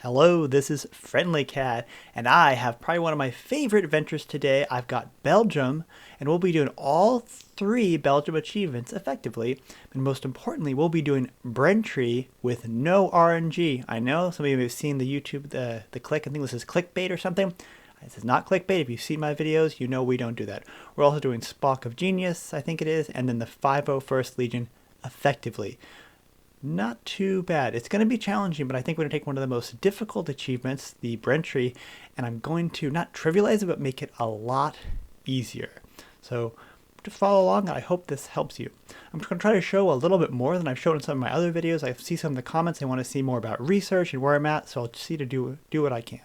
Hello, this is Friendly Cat, and I have probably one of my favorite adventures today. I've got Belgium, and we'll be doing all three Belgium achievements effectively. And most importantly, we'll be doing Brentry with no RNG. I know some of you have seen the YouTube, the click, I think this is clickbait or something. This is not clickbait. If you've seen my videos, you know we don't do that. We're also doing Spaak of Genius, I think it is, and then the 501st Legion effectively. Not too bad. It's going to be challenging, but I think we're going to take one of the most difficult achievements, the Brentry, and I'm going to not trivialize it, but make it a lot easier. So just follow along, and I hope this helps you. I'm going to try to show a little bit more than I've shown in some of my other videos. I see some of the comments they want to see more about research and where I'm at, so I'll see to do what I can.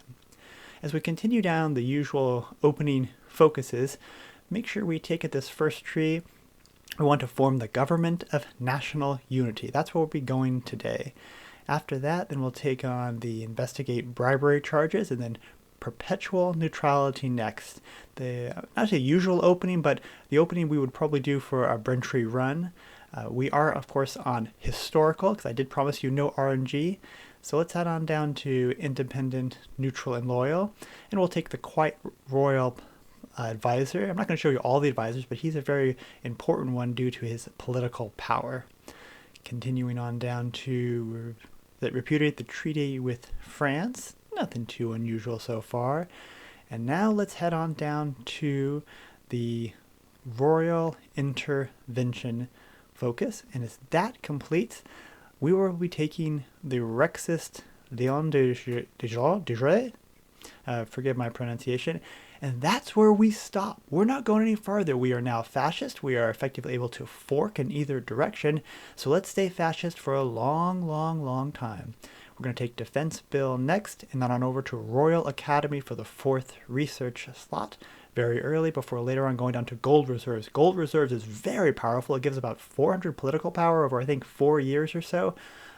As we continue down the usual opening focuses, make sure we take at this first tree. We want to form the Government of National Unity. That's where we'll be going today. After that, then we'll take on the investigate bribery charges and then perpetual neutrality next. Not the usual opening, but the opening we would probably do for our Brentry run. We are, of course, on historical, because I did promise you no RNG. So let's head on down to independent, neutral, and loyal. And we'll take the quite royal advisor. I'm not going to show you all the advisors, but he's a very important one due to his political power. Continuing on down to that repudiate the treaty with France. Nothing too unusual so far. And now let's head on down to the royal intervention focus. And as that completes, we will be taking the Rexist Leon de Jure. Forgive my pronunciation. And that's where we stop. We're not going any farther. We are now fascist. We are effectively able to fork in either direction. So let's stay fascist for a long, long, long time. We're going to take Defense Bill next, and then on over to Royal Academy for the 4th research slot very early before later on going down to Gold Reserves. Gold Reserves is very powerful. It gives about 400 political power over, I think, 4 years or so.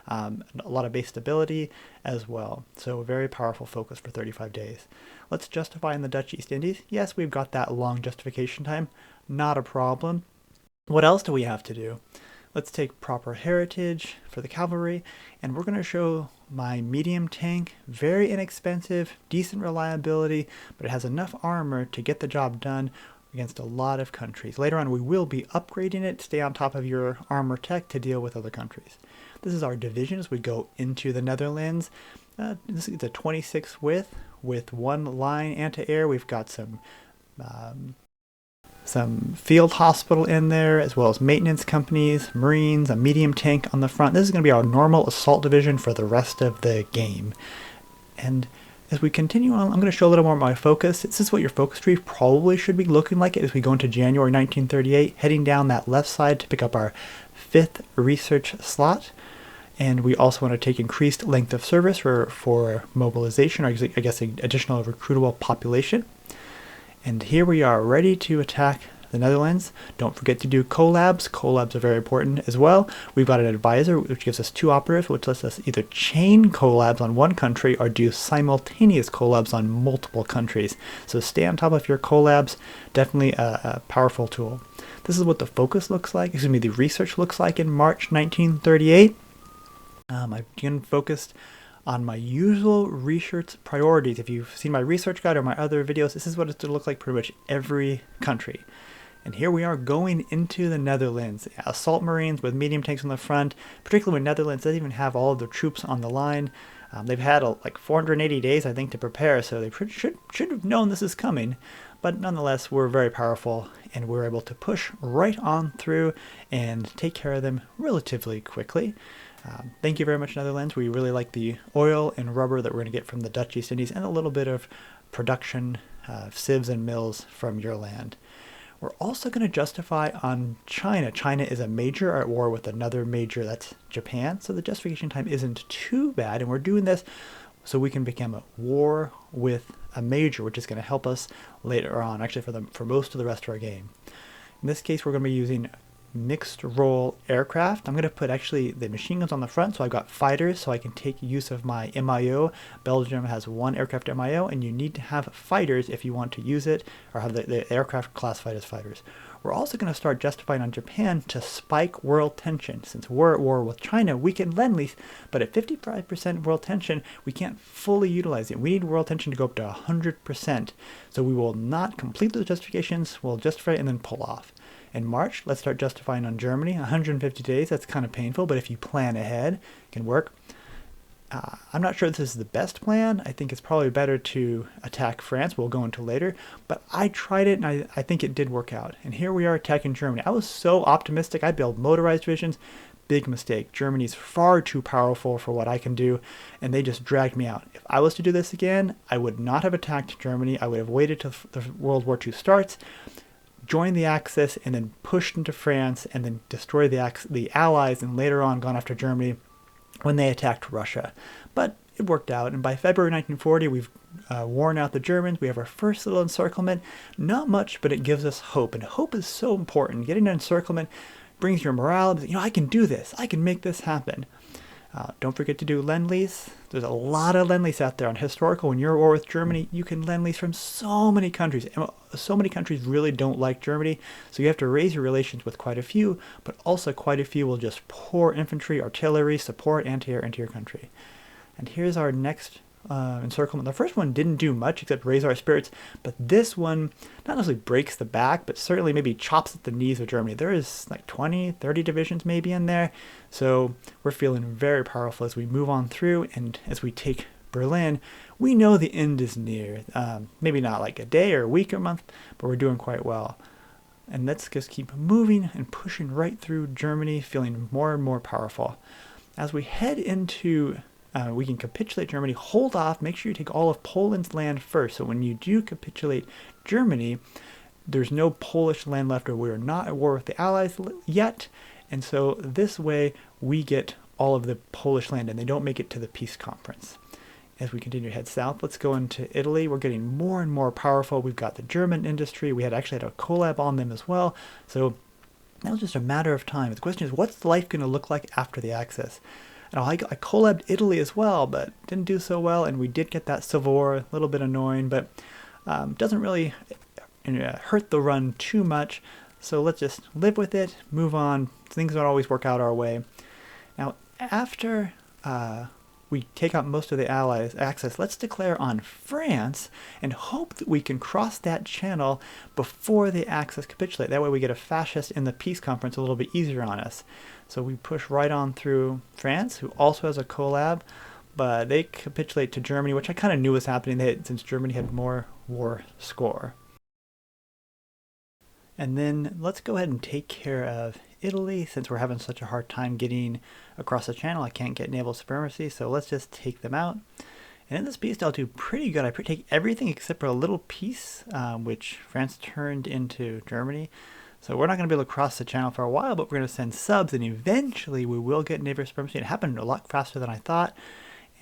A lot of base stability as well. So a very powerful focus for 35 days. Let's justify in the Dutch East Indies. Yes, we've got that long justification time. Not a problem. What else do we have to do? Let's take proper heritage for the cavalry, and we're going to show my medium tank. Very inexpensive, decent reliability, but it has enough armor to get the job done against a lot of countries. Later on, we will be upgrading it. Stay on top of your armor tech to deal with other countries. This is our division as we go into the Netherlands. This is a 26 width with one line anti-air. We've got some field hospital in there, as well as maintenance companies, marines, a medium tank on the front. This is going to be our normal assault division for the rest of the game. And as we continue on, I'm going to show a little more of my focus. This is what your focus tree probably should be looking like as we go into January 1938, heading down that left side to pick up our 5th research slot. And we also want to take increased length of service for mobilization, or I guess additional recruitable population. And here we are ready to attack the Netherlands. Don't forget to do collabs. Collabs are very important as well. We've got an advisor, which gives us 2 operatives, which lets us either chain collabs on one country or do simultaneous collabs on multiple countries. So stay on top of your collabs. Definitely a powerful tool. This is what the focus looks like. Excuse me, the research looks like in March 1938. I've again focused on my usual research priorities. If you've seen my research guide or my other videos, this is what it's to look like pretty much every country. And here we are going into the Netherlands. Assault Marines with medium tanks on the front, particularly when Netherlands doesn't even have all of their troops on the line. They've had like 480 days, I think, to prepare, so they should have known this is coming. But nonetheless, we're very powerful, and we're able to push right on through and take care of them relatively quickly. Thank you very much, Netherlands. We really like the oil and rubber that we're going to get from the Dutch East Indies and a little bit of production sieves and mills from your land. We're also going to justify on China. China is a major at war with another major, that's Japan. So the justification time isn't too bad, and we're doing this so we can become a war with a major, which is going to help us later on, actually for most of the rest of our game. In this case, we're going to be using mixed role aircraft. I'm going to put actually the machine guns on the front, so I've got fighters, so I can take use of my MIO. Belgium has one aircraft MIO, and you need to have fighters if you want to use it, or have the aircraft classified as fighters. We're also going to start justifying on Japan to spike world tension. Since we're at war with China, we can lend-lease, but at 55% world tension, we can't fully utilize it. We need world tension to go up to 100%. So we will not complete those justifications, we'll justify it and then pull off. In March, let's start justifying on Germany. 150 days, that's kind of painful, but if you plan ahead, it can work. I'm not sure this is the best plan. I think it's probably better to attack France. We'll go into later. But I tried it, and I think it did work out. And here we are attacking Germany. I was so optimistic. I built motorized divisions. Big mistake. Germany's far too powerful for what I can do, and they just dragged me out. If I was to do this again, I would not have attacked Germany. I would have waited till the World War II starts, joined the Axis, and then pushed into France, and then destroyed the Allies, and later on gone after Germany when they attacked Russia. But it worked out, and by February 1940, we've worn out the Germans. We have our first little encirclement. Not much, but it gives us hope, and hope is so important. Getting an encirclement brings your morale. I can do this. I can make this happen. Don't forget to do Lend-Lease. There's a lot of Lend-Lease out there on historical. When you're at war with Germany, you can Lend-Lease from so many countries. And so many countries really don't like Germany, so you have to raise your relations with quite a few, but also quite a few will just pour infantry, artillery, support, anti-air into your country. And here's our next encirclement. The first one didn't do much except raise our spirits, but this one not necessarily breaks the back, but certainly maybe chops at the knees of Germany. There is like 20, 30 divisions maybe in there, so we're feeling very powerful as we move on through, and as we take Berlin, we know the end is near. Maybe not like a day or a week or a month, but we're doing quite well. And let's just keep moving and pushing right through Germany, feeling more and more powerful. As we head into we can capitulate Germany, hold off, make sure you take all of Poland's land first. So when you do capitulate Germany, there's no Polish land left, or we're not at war with the Allies yet. And so this way we get all of the Polish land and they don't make it to the peace conference. As we continue to head south, let's go into Italy. We're getting more and more powerful. We've got the German industry. We had actually had a collab on them as well. So that was just a matter of time. The question is, what's life going to look like after the Axis? And I collabed Italy as well, but didn't do so well, and we did get that civil war, a little bit annoying, but doesn't really hurt the run too much. So let's just live with it, move on. Things don't always work out our way. Now, after we take out most of the Allies' Axis, let's declare on France and hope that we can cross that channel before the Axis capitulate. That way we get a fascist in the peace conference a little bit easier on us. So we push right on through France, who also has a collab, but they capitulate to Germany, which I kind of knew was happening since Germany had more war score. And then let's go ahead and take care of Italy. Since we're having such a hard time getting across the channel, I can't get naval supremacy, so let's just take them out. And in this piece, I'll do pretty good. I take everything except for a little piece, which France turned into Germany. So we're not going to be able to cross the channel for a while, but we're going to send subs, and eventually we will get naval supremacy. It happened a lot faster than I thought.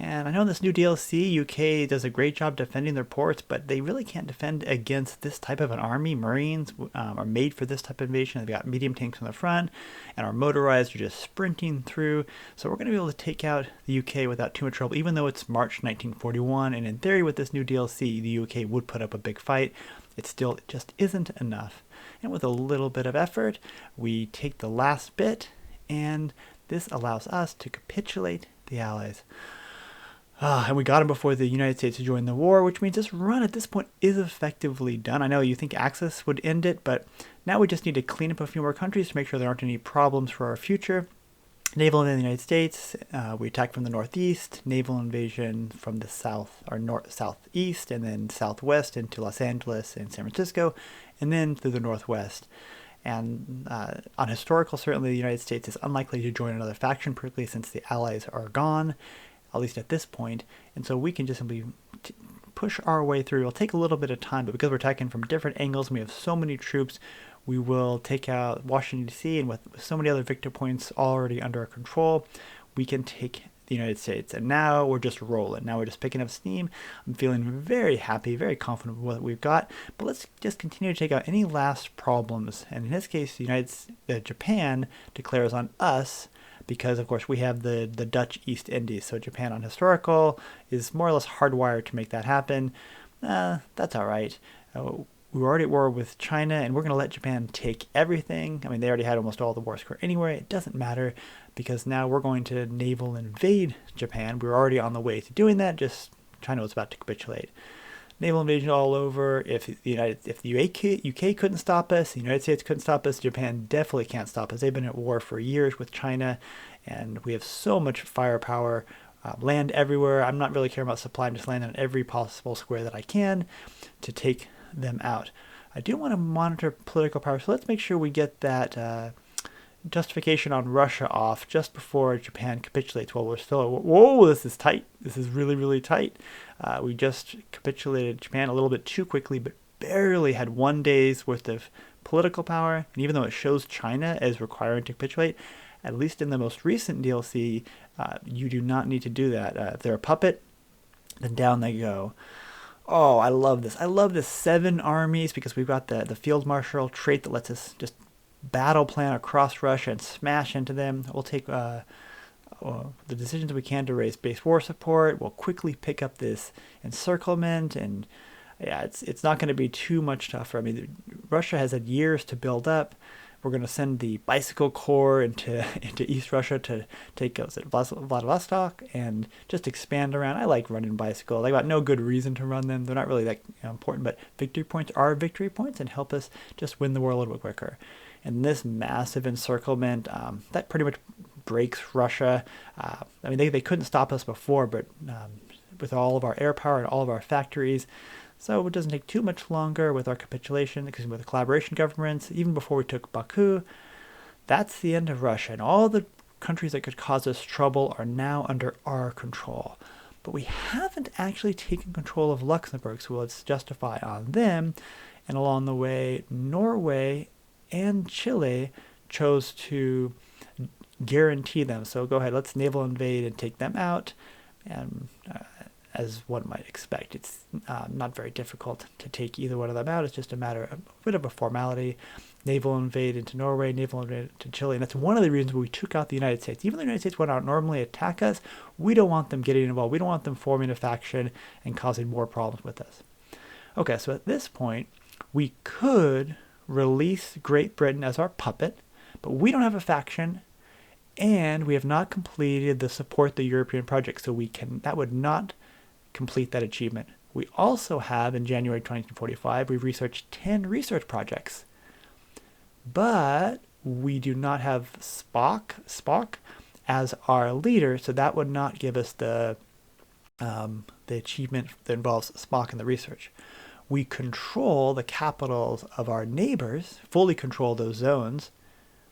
And I know in this new DLC, UK does a great job defending their ports, but they really can't defend against this type of an army. Marines are made for this type of invasion. They've got medium tanks on the front, and our motorized are just sprinting through. So we're going to be able to take out the UK without too much trouble, even though it's March 1941. And in theory, with this new DLC, the UK would put up a big fight. It just isn't enough. And with a little bit of effort, we take the last bit, and this allows us to capitulate the Allies. And we got them before the United States joined the war, which means this run at this point is effectively done. I know you think Axis would end it, but now we just need to clean up a few more countries to make sure there aren't any problems for our future. Naval invasion of the United States, we attack from the northeast, naval invasion from the south, or southeast, and then southwest into Los Angeles and San Francisco, and then through the northwest. And on historical, certainly the United States is unlikely to join another faction, particularly since the Allies are gone, at least at this point. And so we can just simply push our way through. It'll take a little bit of time, but because we're attacking from different angles and we have so many troops, we will take out Washington, D.C., and with so many other victory points already under our control, we can take the United States. And now we're just rolling. Now we're just picking up steam. I'm feeling very happy, very confident with what we've got. But let's just continue to take out any last problems. And in this case, Japan declares on us because, of course, we have the Dutch East Indies. So Japan on historical is more or less hardwired to make that happen. That's all right. We were already at war with China, and we're going to let Japan take everything. I mean, they already had almost all the war score anyway. It doesn't matter because now we're going to naval invade Japan. We were already on the way to doing that, just China was about to capitulate. Naval invasion all over. If the UK couldn't stop us, the United States couldn't stop us, Japan definitely can't stop us. They've been at war for years with China, and we have so much firepower. Land everywhere. I'm not really caring about supply. I'm just landing on every possible square that I can to take them out. I do want to monitor political power, so let's make sure we get that justification on Russia off just before Japan capitulates. Well, we're still, whoa, this is tight. This is really, really tight. We just capitulated Japan a little bit too quickly, but barely had 1 day's worth of political power. And even though it shows China as requiring to capitulate, at least in the most recent DLC, you do not need to do that. If they're a puppet, then down they go. Oh, I love this. I love this 7 armies because we've got the field marshal trait that lets us just battle plan across Russia and smash into them. We'll take the decisions we can to raise base war support. We'll quickly pick up this encirclement, and yeah, it's not going to be too much tougher. I mean, Russia has had years to build up. We're going to send the Bicycle Corps into East Russia to take Vladivostok and just expand around. I like running bicycles. I got no good reason to run them. They're not really that important, but victory points are victory points and help us just win the war a little bit quicker. And this massive encirclement, that pretty much breaks Russia. I mean, they couldn't stop us before, but with all of our air power and all of our factories, so it doesn't take too much longer with our capitulation, because with the collaboration governments, even before we took Baku, that's the end of Russia. And all the countries that could cause us trouble are now under our control. But we haven't actually taken control of Luxembourg, so let's justify on them. And along the way, Norway and Chile chose to guarantee them. So go ahead, let's naval invade and take them out. And as one might expect, it's not very difficult to take either one of them out. It's just a bit of a formality. Naval invade into Norway, naval invade into Chile, and that's one of the reasons we took out the United States. Even though the United States would not normally attack us, we don't want them getting involved. We don't want them forming a faction and causing more problems with us. Okay, so at this point, we could release Great Britain as our puppet, but we don't have a faction, and we have not completed the support the European project, so that would not complete that achievement. We also have, in January 2045, we researched 10 research projects, but we do not have Spaak as our leader, so that would not give us the achievement that involves Spaak in the research. We control the capitals of our neighbors, fully control those zones,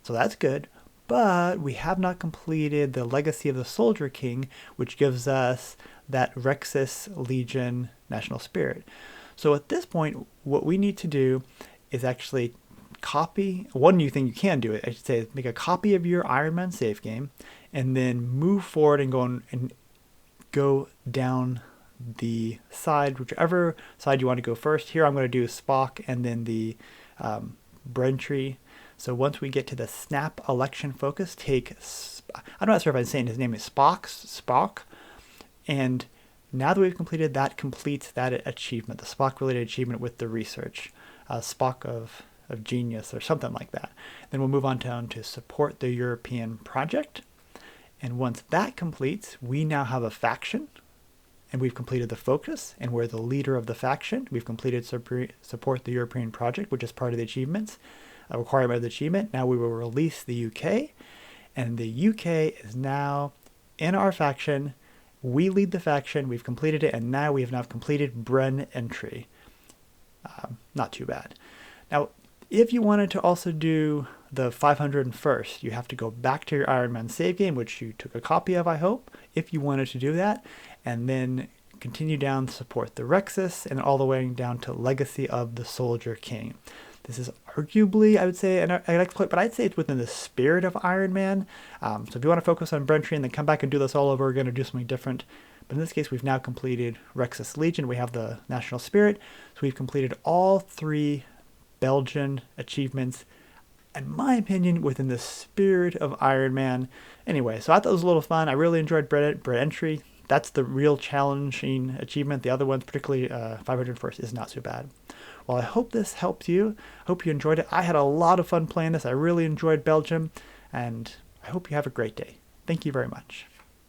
so that's good, but we have not completed the Legacy of the Soldier King, which gives us that Rexus Legion national spirit. So at this point, what we need to do is actually copy, one new thing you can do, I should say, is make a copy of your Iron Man save game, and then move forward and go down the side, whichever side you want to go first. Here I'm going to do Spaak and then the Brentry. So once we get to the snap election focus, I'm not sure if I'm saying his name is Spaak. And now that we've completed that, completes that achievement, the Spaak-related achievement with the research, Spaak of Genius or something like that. Then we'll move on down to support the European project. And once that completes, we now have a faction, and we've completed the focus, and we're the leader of the faction. We've completed support the European project, which is part of the achievements, a requirement of the achievement. Now we will release the UK, and the UK is now in our faction. We lead the faction, we've completed it, and now we have now completed Bren entry. Not too bad. Now, if you wanted to also do the 501st, you have to go back to your Iron Man save game, which you took a copy of, I hope, if you wanted to do that, and then continue down, support the Rexus, and all the way down to Legacy of the Soldier King. This is arguably, I would say, an exploit, but I'd say it's within the spirit of Iron Man. So if you want to focus on Brentry and then come back and do this all over again or do something different. But in this case, we've now completed Rexus Legion. We have the National Spirit. So we've completed all 3 Belgian achievements, in my opinion, within the spirit of Iron Man. Anyway, so I thought it was a little fun. I really enjoyed Brentry. That's the real challenging achievement. The other ones, particularly 501st, is not so bad. Well, I hope this helped you. I hope you enjoyed it. I had a lot of fun playing this. I really enjoyed Belgium, and I hope you have a great day. Thank you very much.